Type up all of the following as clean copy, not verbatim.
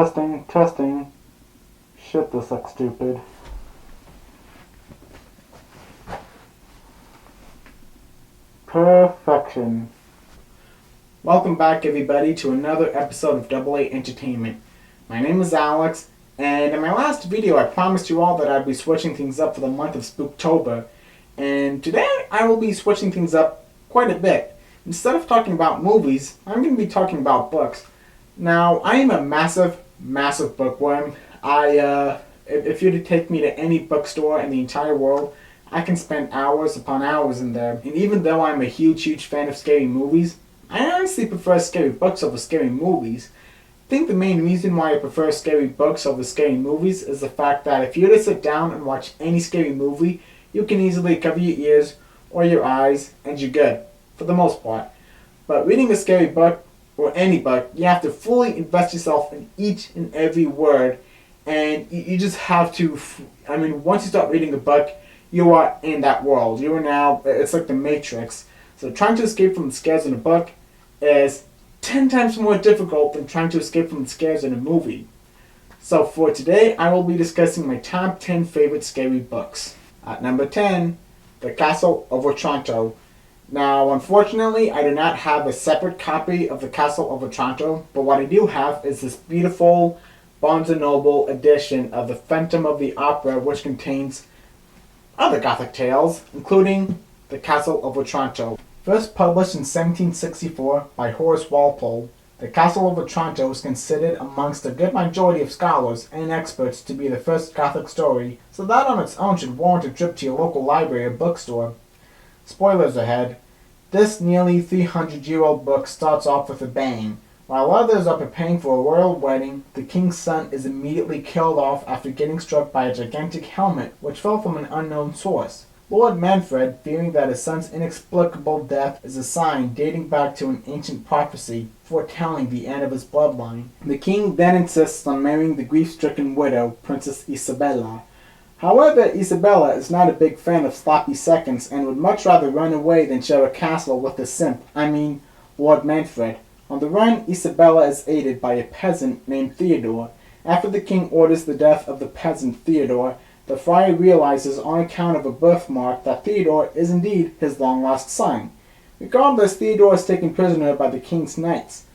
Testing, testing. Shit, this looks stupid. Perfection. Welcome back, everybody, to another episode of AA Entertainment. My name is Alex, and in my last video, I promised you all that I'd be switching things up for the month of Spooktober. And today, I will be switching things up quite a bit. Instead of talking about movies, I'm going to be talking about books. Now, I am a massive bookworm. If you were to take me to any bookstore in the entire world, I can spend hours upon hours in there. And even though I'm a huge fan of scary movies, I honestly prefer scary books over scary movies. I think the main reason why I prefer scary books over scary movies is the fact that if you were to sit down and watch any scary movie, you can easily cover your ears or your eyes and you're good, for the most part. But reading a scary book, or any book, you have to fully invest yourself in each and every word, and you just have to, once you start reading a book, you are in that world. You are now, it's like the Matrix. So trying to escape from the scares in a book is 10 times more difficult than trying to escape from the scares in a movie. So for today, I will be discussing my top 10 favorite scary books. At number 10, The Castle of Otranto. Now, unfortunately, I do not have a separate copy of The Castle of Otranto, but what I do have is this beautiful Barnes & Noble edition of The Phantom of the Opera, which contains other Gothic tales, including The Castle of Otranto. First published in 1764 by Horace Walpole, The Castle of Otranto is considered amongst a good majority of scholars and experts to be the first Gothic story, so that on its own should warrant a trip to your local library or bookstore. Spoilers ahead. This nearly 300-year-old book starts off with a bang. While others are preparing for a royal wedding, the king's son is immediately killed off after getting struck by a gigantic helmet which fell from an unknown source. Lord Manfred, fearing that his son's inexplicable death is a sign dating back to an ancient prophecy foretelling the end of his bloodline, the king then insists on marrying the grief-stricken widow, Princess Isabella. However, Isabella is not a big fan of sloppy seconds and would much rather run away than share a castle with the simp, Lord Manfred. On the run, Isabella is aided by a peasant named Theodore. After the king orders the death of the peasant Theodore, the friar realizes on account of a birthmark that Theodore is indeed his long-lost son. Regardless, Theodore is taken prisoner by the king's knights.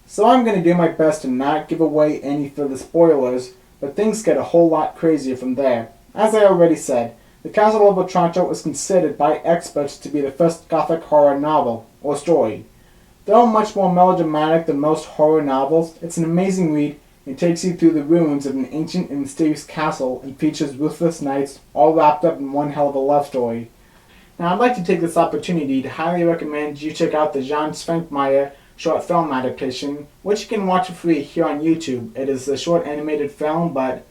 So I'm going to do my best to not give away any further spoilers, but things get a whole lot crazier from there. As I already said, The Castle of Otranto is considered by experts to be the first Gothic horror novel, or story. Though much more melodramatic than most horror novels, it's an amazing read and takes you through the ruins of an ancient and mysterious castle and features ruthless knights all wrapped up in one hell of a love story. Now I'd like to take this opportunity to highly recommend you check out the Jan Svankmajer short film adaptation, which you can watch for free here on YouTube. It is a short animated film, but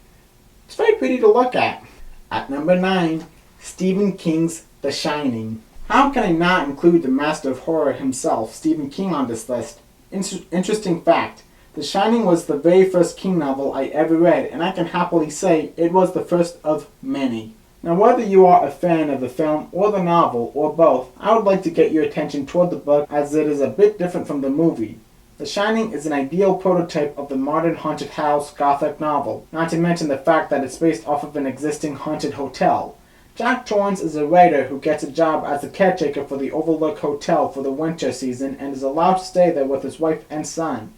it's very pretty to look at. At number 9, Stephen King's The Shining. How can I not include the master of horror himself, Stephen King, on this list? Interesting fact, The Shining was the very first King novel I ever read, and I can happily say it was the first of many. Now, whether you are a fan of the film or the novel, or both, I would like to get your attention toward the book as it is a bit different from the movie. The Shining is an ideal prototype of the modern haunted house Gothic novel, not to mention the fact that it's based off of an existing haunted hotel. Jack Torrance is a writer who gets a job as the caretaker for the Overlook Hotel for the winter season and is allowed to stay there with his wife and son.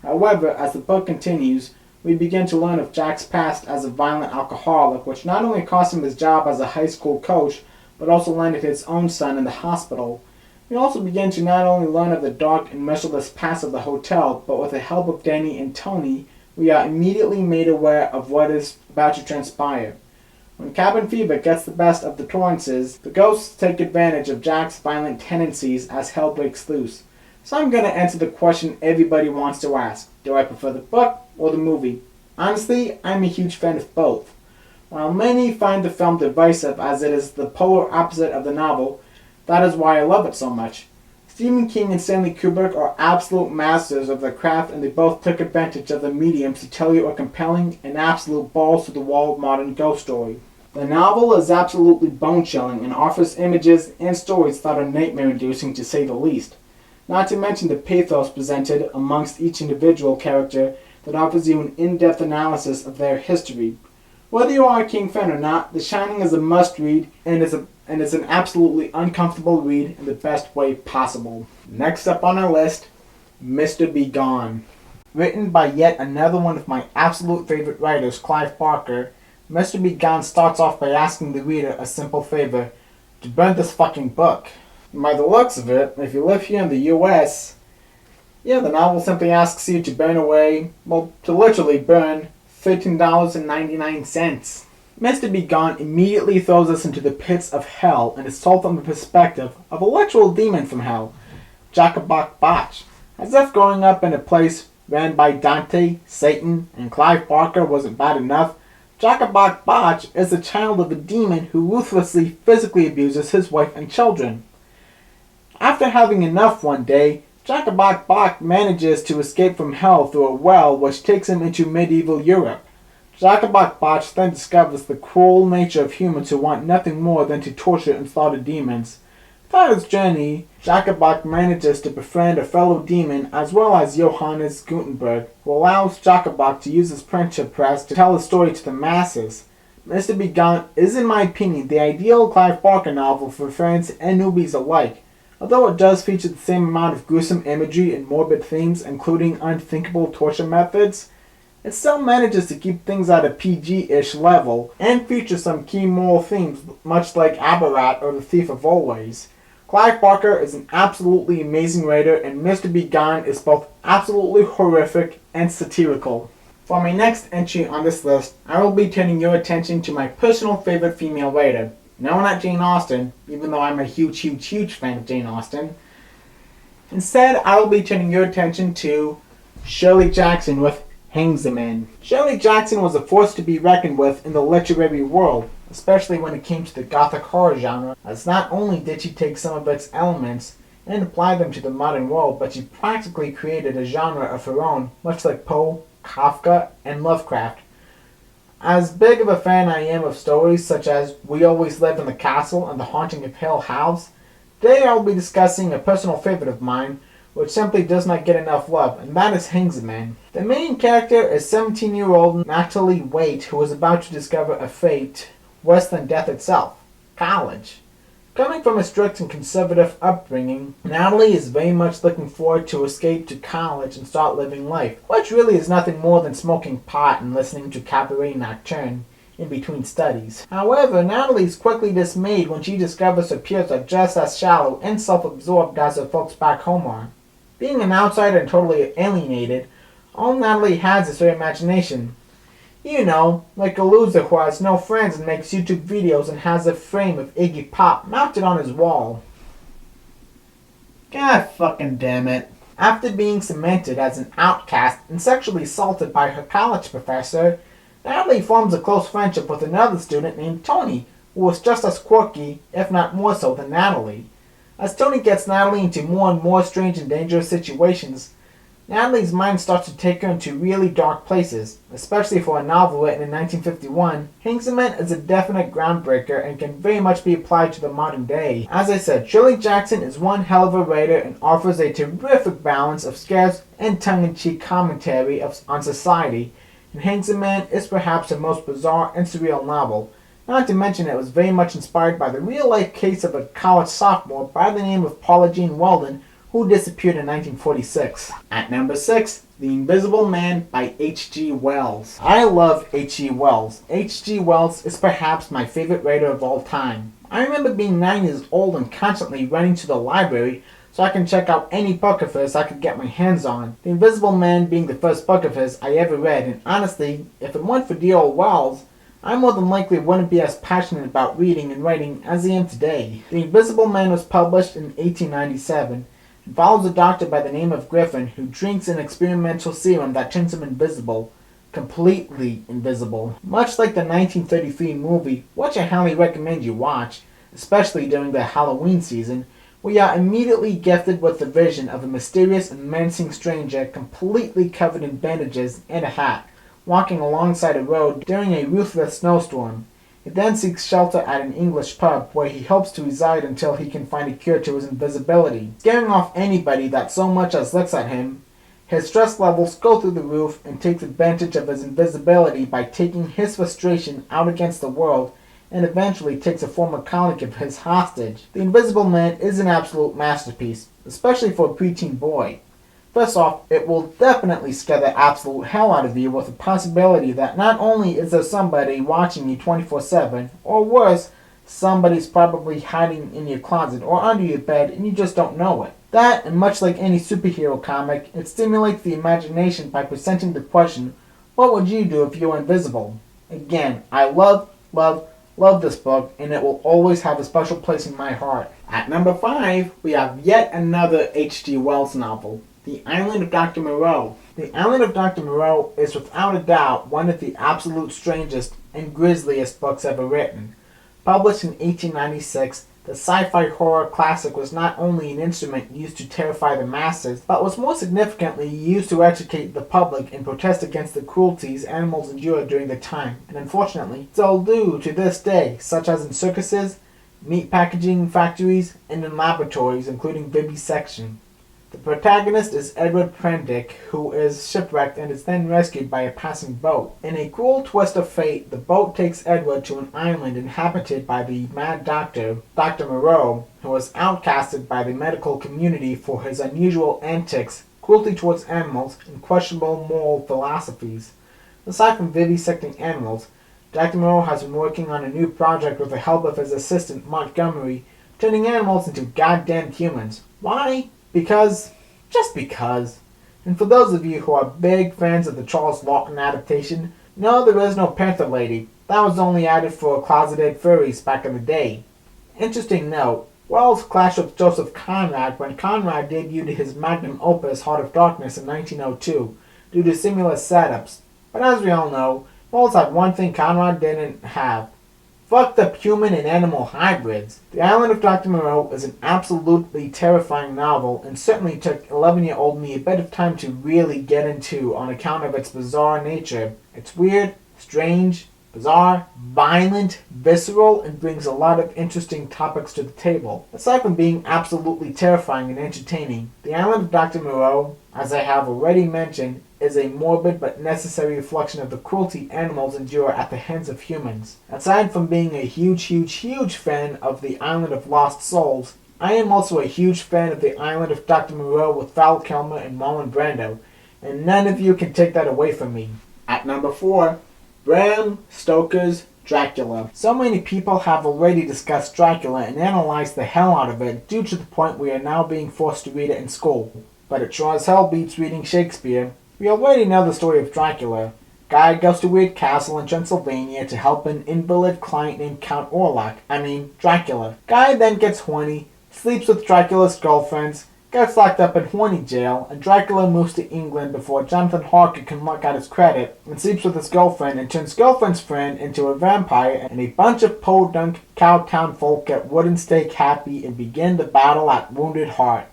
However, as the book continues, we begin to learn of Jack's past as a violent alcoholic, which not only cost him his job as a high school coach, but also landed his own son in the hospital. We also begin to not only learn of the dark and merciless past of the hotel, but with the help of Danny and Tony, we are immediately made aware of what is about to transpire. When cabin fever gets the best of the Torrances, the ghosts take advantage of Jack's violent tendencies as hell breaks loose. So I'm going to answer the question everybody wants to ask. Do I prefer the book or the movie? Honestly, I'm a huge fan of both. While many find the film divisive as it is the polar opposite of the novel, that is why I love it so much. Stephen King and Stanley Kubrick are absolute masters of their craft, and they both took advantage of the medium to tell you a compelling and absolute balls-to-the-wall modern ghost story. The novel is absolutely bone-chilling and offers images and stories that are nightmare-inducing to say the least. Not to mention the pathos presented amongst each individual character that offers you an in-depth analysis of their history. Whether you are a King fan or not, The Shining is a must-read and is an absolutely uncomfortable read in the best way possible. Next up on our list, Mr. Be Gone. Written by yet another one of my absolute favorite writers, Clive Barker, Mr. Be Gone starts off by asking the reader a simple favor: to burn this fucking book. And by the looks of it, if you live here in the US, the novel simply asks you to burn away, to literally burn $13.99. Mr. Be Gone immediately throws us into the pits of hell and is told from the perspective of a literal demon from hell, Jacobok Botch. As if growing up in a place ran by Dante, Satan, and Clive Barker wasn't bad enough, Jacobok Botch is the child of a demon who ruthlessly physically abuses his wife and children. After having enough one day, Jacobok Botch manages to escape from hell through a well which takes him into medieval Europe. Jacobok Botch then discovers the cruel nature of humans who want nothing more than to torture and slaughter demons. Throughout his journey, Jacobok manages to befriend a fellow demon as well as Johannes Gutenberg, who allows Jacobok to use his friendship press to tell his story to the masses. Mr. Be Gone is, in my opinion, the ideal Clive Barker novel for fans and newbies alike. Although it does feature the same amount of gruesome imagery and morbid themes, including unthinkable torture methods, it still manages to keep things at a PG-ish level and features some key moral themes much like Abarat or The Thief of Always. Clive Barker is an absolutely amazing writer, and Mr. Be Gone is both absolutely horrific and satirical. For my next entry on this list, I will be turning your attention to my personal favorite female writer. No, not Jane Austen, even though I'm a huge fan of Jane Austen. Instead, I will be turning your attention to Shelley Jackson with Hangzhou Man. Shelley Jackson was a force to be reckoned with in the literary world, especially when it came to the gothic horror genre, as not only did she take some of its elements and apply them to the modern world, but she practically created a genre of her own, much like Poe, Kafka, and Lovecraft. As big of a fan I am of stories such as We Always Live in the Castle and The Haunting of Hill House, today I will be discussing a personal favorite of mine, which simply does not get enough love, and that is Hangzhou Man. The main character is 17-year-old Natalie Waite, who is about to discover a fate worse than death itself: college. Coming from a strict and conservative upbringing, Natalie is very much looking forward to escape to college and start living life, which really is nothing more than smoking pot and listening to Cabaret Nocturne in between studies. However, Natalie is quickly dismayed when she discovers her peers are just as shallow and self-absorbed as her folks back home are. Being an outsider and totally alienated, all Natalie has is her imagination. You know, like a loser who has no friends and makes YouTube videos and has a frame of Iggy Pop mounted on his wall. God fucking damn it. After being cemented as an outcast and sexually assaulted by her college professor, Natalie forms a close friendship with another student named Tony, who is just as quirky, if not more so, than Natalie. As Tony gets Natalie into more and more strange and dangerous situations, Natalie's mind starts to take her into really dark places. Especially for a novel written in 1951, Hangzhou Man is a definite groundbreaker and can very much be applied to the modern day. As I said, Shirley Jackson is one hell of a writer and offers a terrific balance of scares and tongue-in-cheek commentary on society, and Hangzhou Man is perhaps her most bizarre and surreal novel. Not to mention it was very much inspired by the real-life case of a college sophomore by the name of Paula Jean Weldon, who disappeared in 1946. At number 6, The Invisible Man by H.G. Wells. I love H.G. Wells. H.G. Wells is perhaps my favorite writer of all time. I remember being 9 years old and constantly running to the library so I can check out any book of his I could get my hands on. The Invisible Man being the first book of his I ever read, and honestly, if it weren't for D.O. Wells, I more than likely wouldn't be as passionate about reading and writing as I am today. The Invisible Man was published in 1897. It follows a doctor by the name of Griffin who drinks an experimental serum that turns him invisible. Completely invisible. Much like the 1933 movie, which I highly recommend you watch, especially during the Halloween season, we are immediately gifted with the vision of a mysterious and menacing stranger completely covered in bandages and a hat, walking alongside a road during a ruthless snowstorm. He then seeks shelter at an English pub where he hopes to reside until he can find a cure to his invisibility. Scaring off anybody that so much as looks at him, His stress levels go through the roof and takes advantage of his invisibility by taking his frustration out against the world and eventually takes a former colleague of his hostage. The Invisible Man is an absolute masterpiece, especially for a preteen boy. First off, it will definitely scare the absolute hell out of you with the possibility that not only is there somebody watching you 24/7, or worse, somebody's probably hiding in your closet or under your bed and you just don't know it. That, and much like any superhero comic, it stimulates the imagination by presenting the question, what would you do if you were invisible? Again, I love this book, and it will always have a special place in my heart. At number 5, we have yet another H.G. Wells novel, The Island of Dr. Moreau. The Island of Dr. Moreau is without a doubt one of the absolute strangest and grisliest books ever written. Published in 1896, the sci-fi horror classic was not only an instrument used to terrify the masses, but was more significantly used to educate the public and protest against the cruelties animals endured during the time, and unfortunately still do to this day, such as in circuses, meat packaging factories, and in laboratories, including vivisection. The protagonist is Edward Prendick, who is shipwrecked and is then rescued by a passing boat. In a cruel twist of fate, the boat takes Edward to an island inhabited by the mad doctor, Dr. Moreau, who was outcasted by the medical community for his unusual antics, cruelty towards animals, and questionable moral philosophies. Aside from vivisecting animals, Dr. Moreau has been working on a new project with the help of his assistant Montgomery, turning animals into goddamned humans. Why? Just because. And for those of you who are big fans of the Charles Lawton adaptation, no, there is no Panther Lady. That was only added for closeted furries back in the day. Interesting note, Wells clashed with Joseph Conrad when Conrad debuted his magnum opus Heart of Darkness in 1902, due to similar setups. But as we all know, Wells had one thing Conrad didn't have. Fuck the human and animal hybrids. The Island of Dr. Moreau is an absolutely terrifying novel and certainly took 11-year-old me a bit of time to really get into on account of its bizarre nature. It's weird, strange, bizarre, violent, visceral, and brings a lot of interesting topics to the table. Aside from being absolutely terrifying and entertaining, The Island of Dr. Moreau, as I have already mentioned, is a morbid but necessary reflection of the cruelty animals endure at the hands of humans. Aside from being a huge fan of The Island of Lost Souls, I am also a huge fan of The Island of Dr. Moreau with Val Kilmer and Marlon Brando, and none of you can take that away from me. At number 4, Bram Stoker's Dracula. So many people have already discussed Dracula and analyzed the hell out of it due to the point we are now being forced to read it in school. But it sure as hell beats reading Shakespeare. We already know the story of Dracula. Guy goes to a weird castle in Transylvania to help an invalid client named Count Orlok. Dracula. Guy then gets horny, sleeps with Dracula's girlfriends, gets locked up in horny jail, and Dracula moves to England before Jonathan Harker can look at his credit, and sleeps with his girlfriend and turns girlfriend's friend into a vampire, and a bunch of podunk cowtown folk get wooden stake happy and begin the battle at Wounded Heart.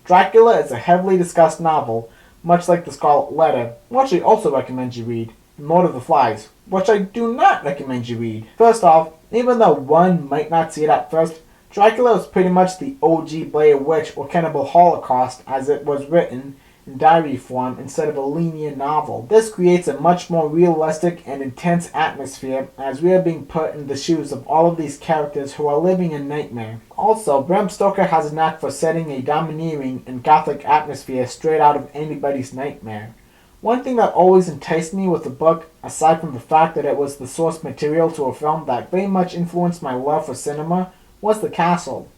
Dracula is a heavily discussed novel, much like The Scarlet Letter, which I also recommend you read, and Lord of the Flies, which I do not recommend you read. First off, even though one might not see it at first, Dracula is pretty much the OG Blair Witch or Cannibal Holocaust as it was written in diary form instead of a linear novel. This creates a much more realistic and intense atmosphere as we are being put in the shoes of all of these characters who are living in nightmare. Also, Bram Stoker has a knack for setting a domineering and gothic atmosphere straight out of anybody's nightmare. One thing that always enticed me with the book, aside from the fact that it was the source material to a film that very much influenced my love for cinema, was the castle.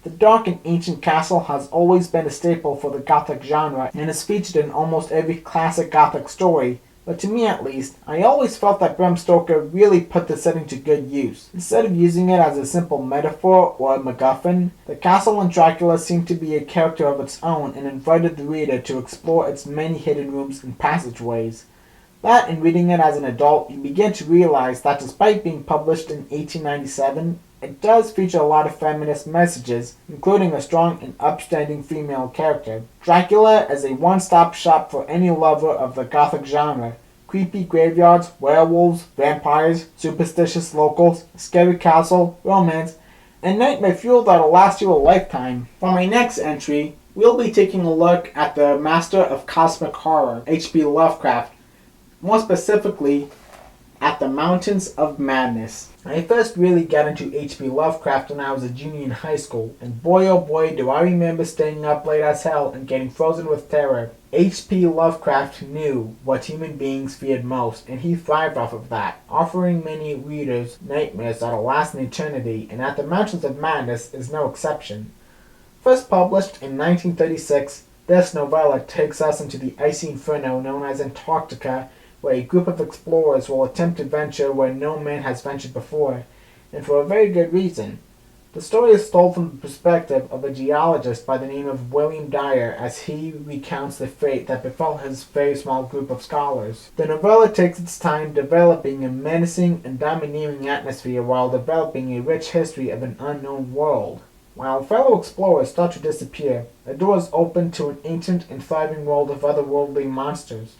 The dark and ancient castle has always been a staple for the Gothic genre and is featured in almost every classic Gothic story, but to me at least, I always felt that Bram Stoker really put the setting to good use. Instead of using it as a simple metaphor or a MacGuffin, the castle in Dracula seemed to be a character of its own and invited the reader to explore its many hidden rooms and passageways. That, and reading it as an adult, you begin to realize that despite being published in 1897, it does feature a lot of feminist messages, including a strong and upstanding female character. Dracula is a one-stop shop for any lover of the Gothic genre. Creepy graveyards, werewolves, vampires, superstitious locals, a scary castle, romance, and nightmare fuel that'll last you a lifetime. For my next entry, we'll be taking a look at the master of cosmic horror, H.P. Lovecraft, more specifically at the Mountains of Madness. I first really got into H.P. Lovecraft when I was a junior in high school, and boy oh boy do I remember staying up late as hell and getting frozen with terror. H.P. Lovecraft knew what human beings feared most, and he thrived off of that, offering many readers nightmares that'll last an eternity, and At the Mountains of Madness is no exception. First published in 1936, this novella takes us into the icy inferno known as Antarctica, where a group of explorers will attempt to venture where no man has ventured before, and for a very good reason. The story is told from the perspective of a geologist by the name of William Dyer as he recounts the fate that befell his very small group of scholars. The novella takes its time developing a menacing and domineering atmosphere while developing a rich history of an unknown world. While fellow explorers start to disappear, a door is opened to an ancient and thriving world of otherworldly monsters.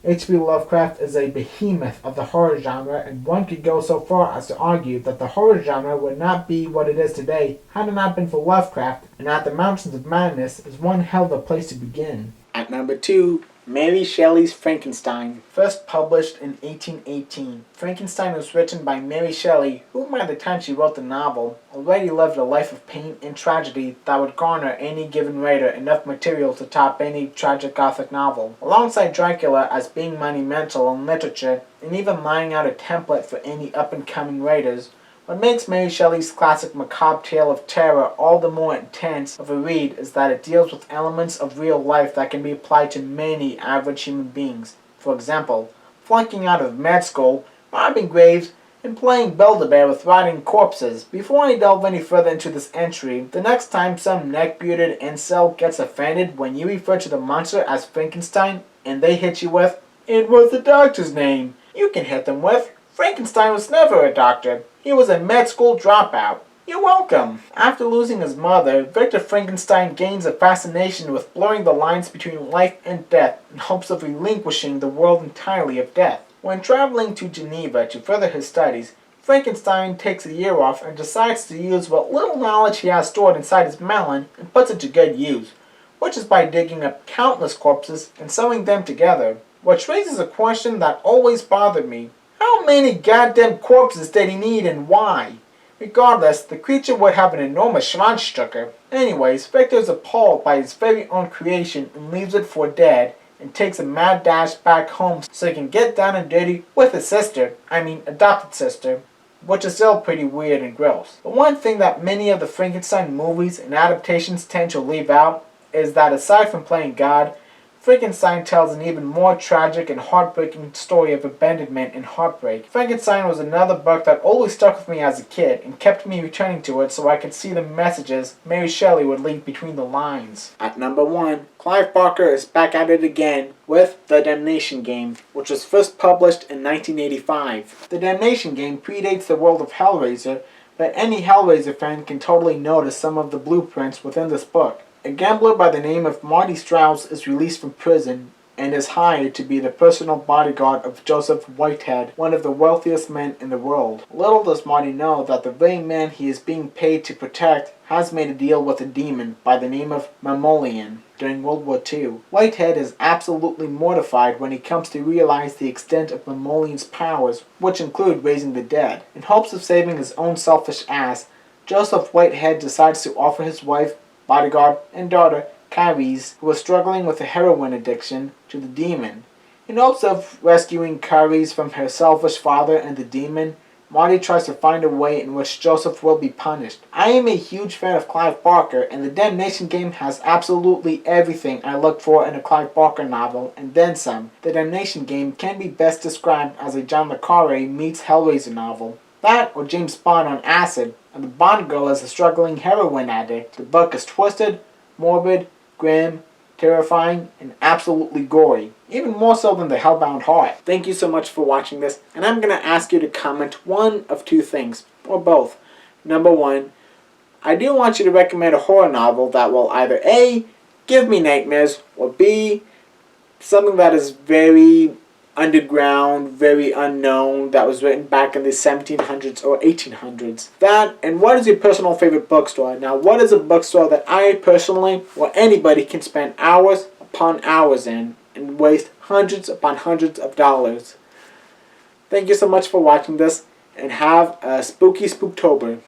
H.P. Lovecraft is a behemoth of the horror genre, and one could go so far as to argue that the horror genre would not be what it is today had it not been for Lovecraft, and At the Mountains of Madness is one hell of a place to begin. At number 2, Mary Shelley's Frankenstein, first published in 1818. Frankenstein was written by Mary Shelley, who by the time she wrote the novel, already lived a life of pain and tragedy that would garner any given writer enough material to top any tragic Gothic novel. Alongside Dracula as being monumental in literature, and even laying out a template for any up-and-coming writers, what makes Mary Shelley's classic macabre tale of terror all the more intense of a read is that it deals with elements of real life that can be applied to many average human beings. For example, flunking out of med school, robbing graves, and playing Build-A-Bear with rotting corpses. Before I delve any further into this entry, the next time some neck-bearded incel gets offended when you refer to the monster as Frankenstein, and they hit you with, "It was the doctor's name," you can hit them with, "Frankenstein was never a doctor. He was a med school dropout." You're welcome. After losing his mother, Victor Frankenstein gains a fascination with blurring the lines between life and death in hopes of relinquishing the world entirely of death. When traveling to Geneva to further his studies, Frankenstein takes a year off and decides to use what little knowledge he has stored inside his melon and puts it to good use, which is by digging up countless corpses and sewing them together. Which raises a question that always bothered me. How many goddamn corpses did he need and why? Regardless, the creature would have an enormous Schwanzstücke. Anyways, Victor is appalled by his very own creation and leaves it for dead and takes a mad dash back home so he can get down and dirty with his sister, adopted sister, which is still pretty weird and gross. But one thing that many of the Frankenstein movies and adaptations tend to leave out is that aside from playing God, Frankenstein tells an even more tragic and heartbreaking story of abandonment and heartbreak. Frankenstein was another book that always stuck with me as a kid and kept me returning to it so I could see the messages Mary Shelley would leave between the lines. At number 1, Clive Barker is back at it again with The Damnation Game, which was first published in 1985. The Damnation Game predates the world of Hellraiser, but any Hellraiser fan can totally notice some of the blueprints within this book. A gambler by the name of Marty Strauss is released from prison and is hired to be the personal bodyguard of Joseph Whitehead, one of the wealthiest men in the world. Little does Marty know that the very man he is being paid to protect has made a deal with a demon by the name of Mammalian during World War II. Whitehead is absolutely mortified when he comes to realize the extent of Mammalian's powers, which include raising the dead. In hopes of saving his own selfish ass, Joseph Whitehead decides to offer his wife, bodyguard, and daughter, Caris, who was struggling with a heroin addiction, to the demon. In hopes of rescuing Caris from her selfish father and the demon, Marty tries to find a way in which Joseph will be punished. I am a huge fan of Clive Barker, and The Damnation Game has absolutely everything I look for in a Clive Barker novel, and then some. The Damnation Game can be best described as a John le Carré meets Hellraiser novel. That or James Bond on acid, and the Bond girl is a struggling heroin addict. The book is twisted, morbid, grim, terrifying, and absolutely gory. Even more so than The Hellbound Heart. Thank you so much for watching this, and I'm going to ask you to comment one of two things, or both. Number 1, I do want you to recommend a horror novel that will either A, give me nightmares, or B, something that is very underground, very unknown, that was written back in the 1700s or 1800s. That, and what is your personal favorite bookstore? Now, what is a bookstore that I personally, or anybody, can spend hours upon hours in and waste hundreds upon hundreds of dollars? Thank you so much for watching this, and have a spooky Spooktober.